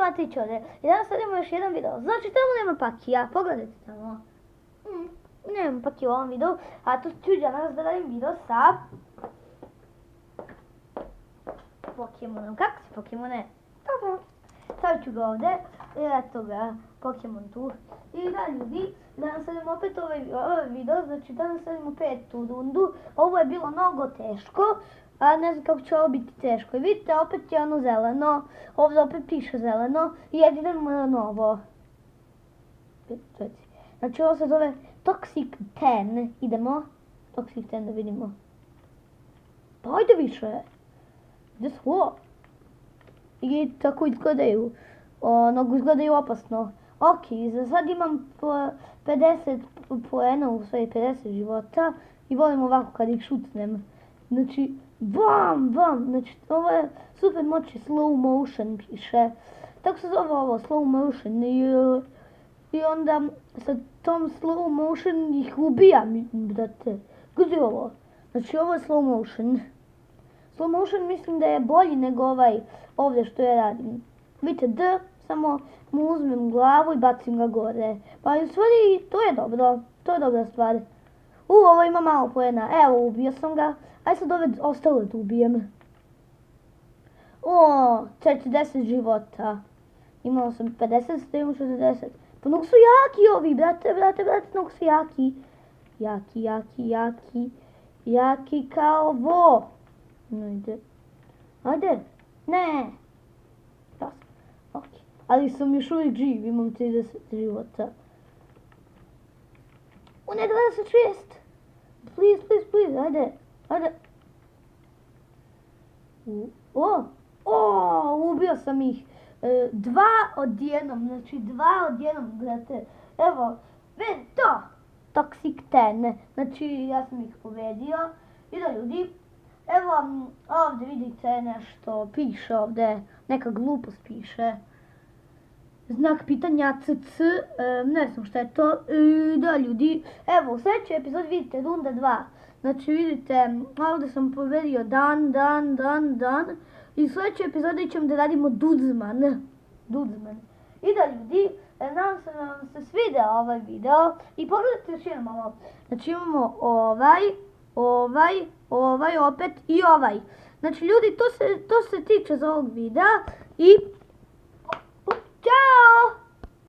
Matić ovdje. I danas radimo još jedan video. Znači tamo nema pakija, pogledajte tamo. Nema pakija u ovom videu, a tu ću danas da radim video sa Pokemonom. Kako si Pokemone? Dobro. Stavit ću ga ovdje, eto ga, Pokemon tu. I da ljudi, danas radim opet ovaj video, znači danas radim opet tu rundu. Ovo je bilo mnogo teško. A ne znam kako će ovo biti teško. I vidite, opet je ono zeleno. Ovdje opet piše zeleno. I idemo na novo. Znači ovo se zove Toxic 10. Idemo. Toxic 10 da vidimo. Pa ajde više. Gdje svo? I tako izgledaju. Mnogo izgledaju opasno. Ok, za sad imam 50 poena u svoje 50 života. I volim ovako kad ih šutnem. Znači, bam, znači ovo je super moći slow motion piše. Tako se zove ovo, slow motion i onda sa tom slow motion ih ubijam, brate. Gdje ovo? Znači ovo je slow motion. Slow motion mislim da je bolji nego ovaj ovdje što ja radim. Vidite D, samo mu uzmem glavu i bacim ga gore. Pa u stvari to je dobro, to je dobra stvar. Ovo ima malo poena, evo ubio sam ga. Ajde sad ove ostale da ubijem. 40 života. Imao sam 50, sad imam 60. Pa mnogo su jaki ovi, brate, mnogo su jaki. Jaki kao vo. Ajde. Ne. Ok. Ali sam još uvijek živ, imam 30 života. Ne, 26. Please, ajde. Ubio sam ih. 2 odjednom, znači 2 odjednom, gledajte. Evo, vidi to. Toxic 10. Znači, ja sam ih povedio. I da ljudi, evo ovdje vidite nešto, piše ovdje, neka glupost piše. Znak pitanja CC, ne znam šta je to. Da ljudi, evo u sljedećoj epizodi vidite runda 2. Znači vidite, ovdje sam povedio dan. I u sljedećoj epizodi ćemo da radimo Dudzman. I da ljudi, nadam se da vam se svidio ovaj video. I pogledajte još jedan malo. Znači imamo ovaj opet i ovaj. Znači ljudi, to se tiče za ovog videa. I... Ćao!